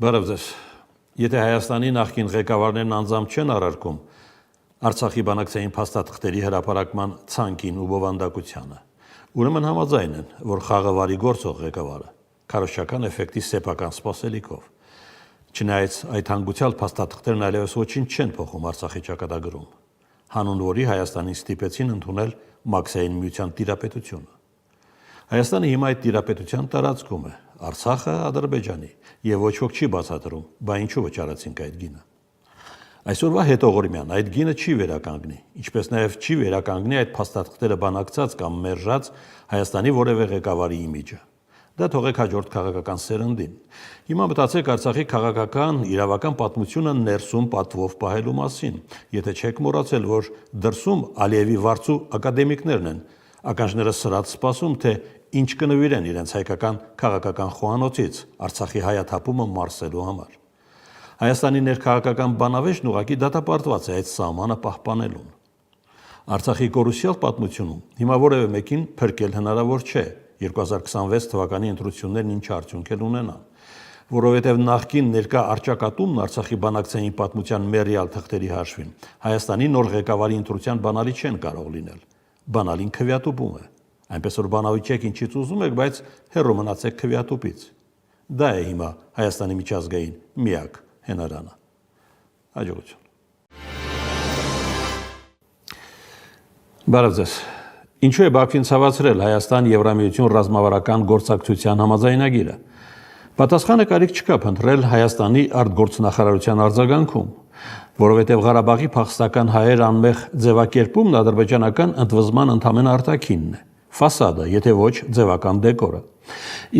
Բարև ձեզ։ Եթե Հայաստանի նախկին ղեկավարներն անձամբ չեն առարկում Արցախի բանակցային փաստաթղթերի հրապարակման ցանկին ու բովանդակությանը, ուրեմն համաձայն են, որ խաղը վարի գործող ղեկավարը քարոզչական էֆեկտի սեփական սպասելիքով, չնայած այդ հանգուցյալ փաստաթղթերն այլևս ոչինչ չեն փոխում Արցախի ճակատագրում, հանուն որի Հայաստանին ստիպեցին ընդունել Մաքսային միության տիրապետությունը։ Հայաստանը հիմա այդ տիրապետության տարածքում է, Արցախը Ադրբեջանի, եւ ոչ ոք չի բացատրում, բա ինչու վճարեցինք այդ գինը։ Այսօրվա հետօղորմյան այդ գինը չի վերականգնի, ինչպես նաև չի վերականգնի այդ փաստաթղթերը բանակցած կամ մերժած Հայաստանի որևէ ղեկավարի իմիջը։ Դա թողեք հաջորդ քաղաքական սերնդին։ Հիմա մտածեք Արցախի քաղաքական իրավական պատմությունը ներսում պատվով պահելու մասին, եթե չեք մոռացել, որ դրսում Ալիևի վարձու ակադեմիկներն են, ականջները սրած սպասում, թե ինչ կնվիրեն իրենց հայկական քաղաքական խոհանոցից Արցախի հայաթափումը մարսելու համար։ Հայաստանի ներքաղաքական բանավեճն ուղղակի դատապարտված է այդ սահմանը պահպանելուն։ Արցախի կորուսյալ պատմությունում հիմա որևէ մեկին փրկել հնարավոր չէ 2026 թվականի ընտրություններն ինչ արդյունք են ունենան, որովհետև նախկին ներկա առճակատումն Արցախի բանակցային պատմության մեռյալ թղթերի հաշվին Հայաստանի նոր ղեկավարի ընտրության բանալի չեն կարող լինել։ Բանալին քվեատուպում է, այնպես որ բանավիճեք ինչից ուզում եք, բայց հեռու մնացեք քվեատուպից։ Դա է հիմա Հայաստանի միջազգային միակ հենարանը։ Հաջողություն։ Բարև ձեզ։ Ինչու է Բաքվին ցավացրել Հայաստան-Եվրամիություն ռազմավարական գործակցության համաձայնագիրը։ Պատասխանը կարիք չկա փնտրել Հայաստանի արտգործնախարարության արձագանքում, որովհետև Ղարաբաղի փախստական հայեր անմեղ ձևակերպումն ադրբեջանական ընդվզման ընդամենը արտաքինն է, ֆասադը, եթե ոչ ձևական դեկորը։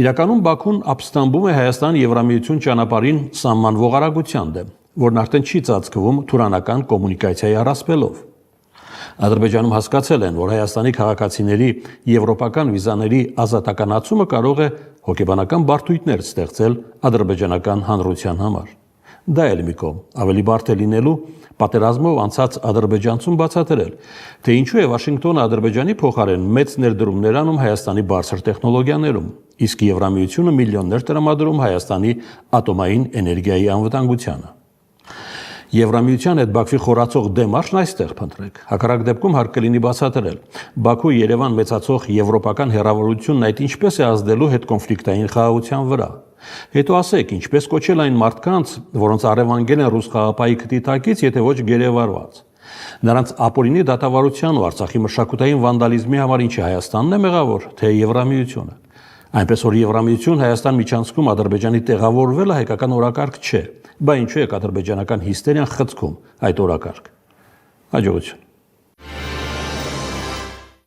Իրականում Բաքուն ապստամբում է Հայաստան-Եվրամիություն ճանապարհին սահմանվող արագության դեմ, որն արդեն չի ծածկվում թուրանական կոմունիկացիայի առասպելով։ Ադրբեջանում հասկացել են, որ Հայաստանի քաղաքացիների եվրոպական վիզաների ազատականացումը կարող է հոգեբանական բարդույթներ ստեղծել ադրբեջանական հանրության համար։ Դա էլ մի կողմ, ավելի բարդ է լինելու պատերազմով անցած ադրբեջանցուն բացատրել, թե ինչու է Վաշինգտոնը Ադրբեջանի փոխարեն մեծ ներդրումներ անում Հայաստանի բարձր տեխնոլոգիաներում, իսկ Եվրամիությունը միլիոններ տրամադրում Հայաստանի ատոմային էներգիայի անվտանգությանը։ Եվրամիության հետ Բաքվի խորացող դեմարշն այստեղ փնտրեք։ Հակառակ դեպքում հարկ կլինի բացատրել Բաքու-Երևան մեծացող եվրոպական հեռավորությունն այդ ինչպես է ազդելու հետկոնֆլիկտային խաղաղության վրա։ Հետո ասեք, ինչպես կոչել այն մարդկանց, որոնց առևանգել են ռուս խաղապահի քթի տակից, եթե ոչ գերեվարված։ Նրանց ապօրինի դատավարության ու Արցախի մշակութային վանդալիզմի համար ինչ է Հայաստանն է մեղավոր, թե Եվրամիությունը։ Այնպես որ Եվրամիություն Հայաստան միջանցքում Ադրբեջանի տեղավորվելը հայկական օրակարգ չէ, բա ինչու է ադրբեջանական հիստերիան խցքում այդ օրակարգ։ Հաջողություն։